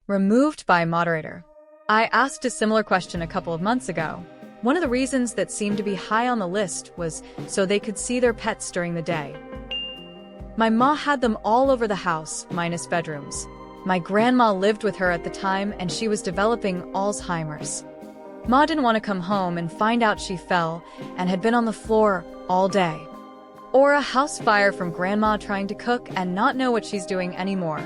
Removed by moderator. I asked a similar question a couple of months ago. One of the reasons that seemed to be high on the list was so they could see their pets during the day. My ma had them all over the house, minus bedrooms. My grandma lived with her at the time and she was developing Alzheimer's. Ma didn't want to come home and find out she fell and had been on the floor all day. Or a house fire from grandma trying to cook and not know what she's doing anymore.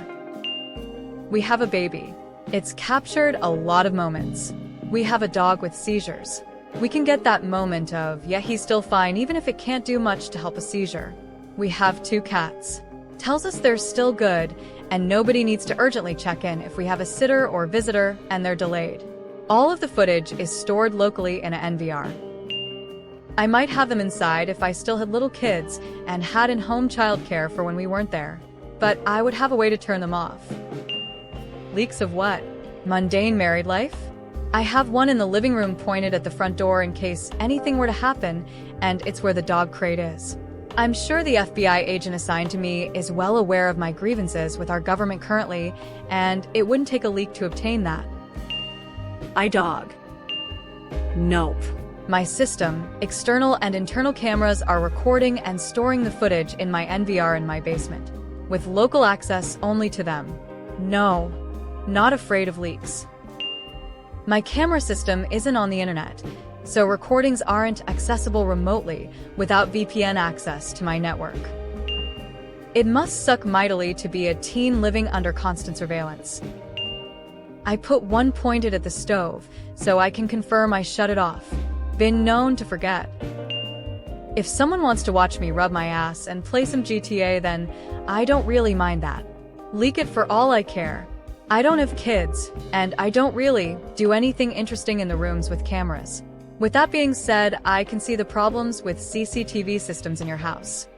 We have a baby. It's captured a lot of moments. We have a dog with seizures. We can get that moment of, yeah, he's still fine even if it can't do much to help a seizure. We have 2 cats. Tells us they're still good and nobody needs to urgently check in if we have a sitter or visitor and they're delayed. All of the footage is stored locally in an NVR. I might have them inside if I still had little kids and had in-home childcare for when we weren't there, but I would have a way to turn them off. Leaks of what? Mundane married life? I have one in the living room pointed at the front door in case anything were to happen, and it's where the dog crate is. I'm sure the FBI agent assigned to me is well aware of my grievances with our government currently, and it wouldn't take a leak to obtain that. Dog. Nope. My system, external and internal cameras are recording and storing the footage in my NVR in my basement, with local access only to them. No. Not afraid of leaks. My camera system isn't on the internet, so recordings aren't accessible remotely without VPN access to my network. It must suck mightily to be a teen living under constant surveillance. I put one pointed at the stove so I can confirm I shut it off. Been known to forget. If someone wants to watch me rub my ass and play some GTA, then I don't really mind that. Leak it for all I care. I don't have kids, and I don't really do anything interesting in the rooms with cameras. With that being said, I can see the problems with CCTV systems in your house.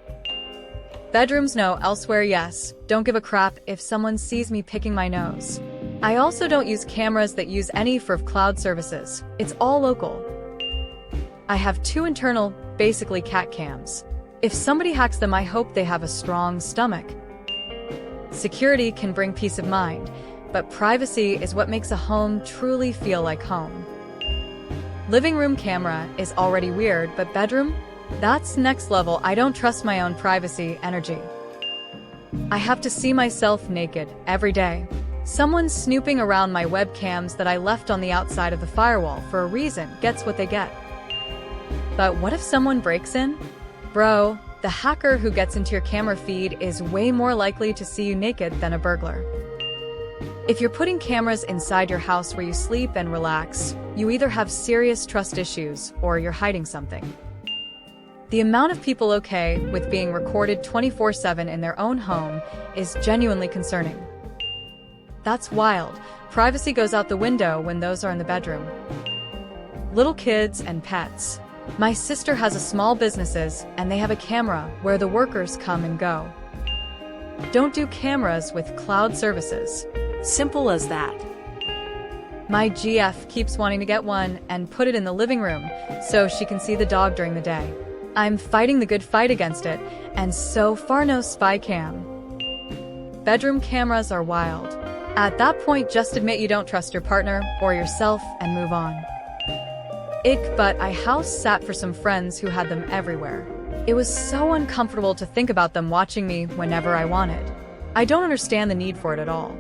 Bedrooms no, elsewhere yes. Don't give a crap if someone sees me picking my nose. I also don't use cameras that use any for cloud services. It's all local. I have 2 internal, basically cat cams. If somebody hacks them, I hope they have a strong stomach. Security can bring peace of mind, but privacy is what makes a home truly feel like home. Living room camera is already weird, but bedroom? That's next level. I don't trust my own privacy energy. I have to see myself naked every day. Someone snooping around my webcams that I left on the outside of the firewall for a reason gets what they get. But what if someone breaks in? Bro, the hacker who gets into your camera feed is way more likely to see you naked than a burglar. If you're putting cameras inside your house where you sleep and relax, you either have serious trust issues or you're hiding something. The amount of people okay with being recorded 24/7 in their own home is genuinely concerning. That's wild. Privacy goes out the window when those are in the bedroom. Little kids and pets. My sister has a small businesses and they have a camera where the workers come and go. Don't do cameras with cloud services. Simple as that. My GF keeps wanting to get one and put it in the living room so she can see the dog during the day. I'm fighting the good fight against it, and so far no spy cam. Bedroom cameras are wild. At that point, just admit you don't trust your partner or yourself and move on. Ick, but I house sat for some friends who had them everywhere. It was so uncomfortable to think about them watching me whenever I wanted. I don't understand the need for it at all.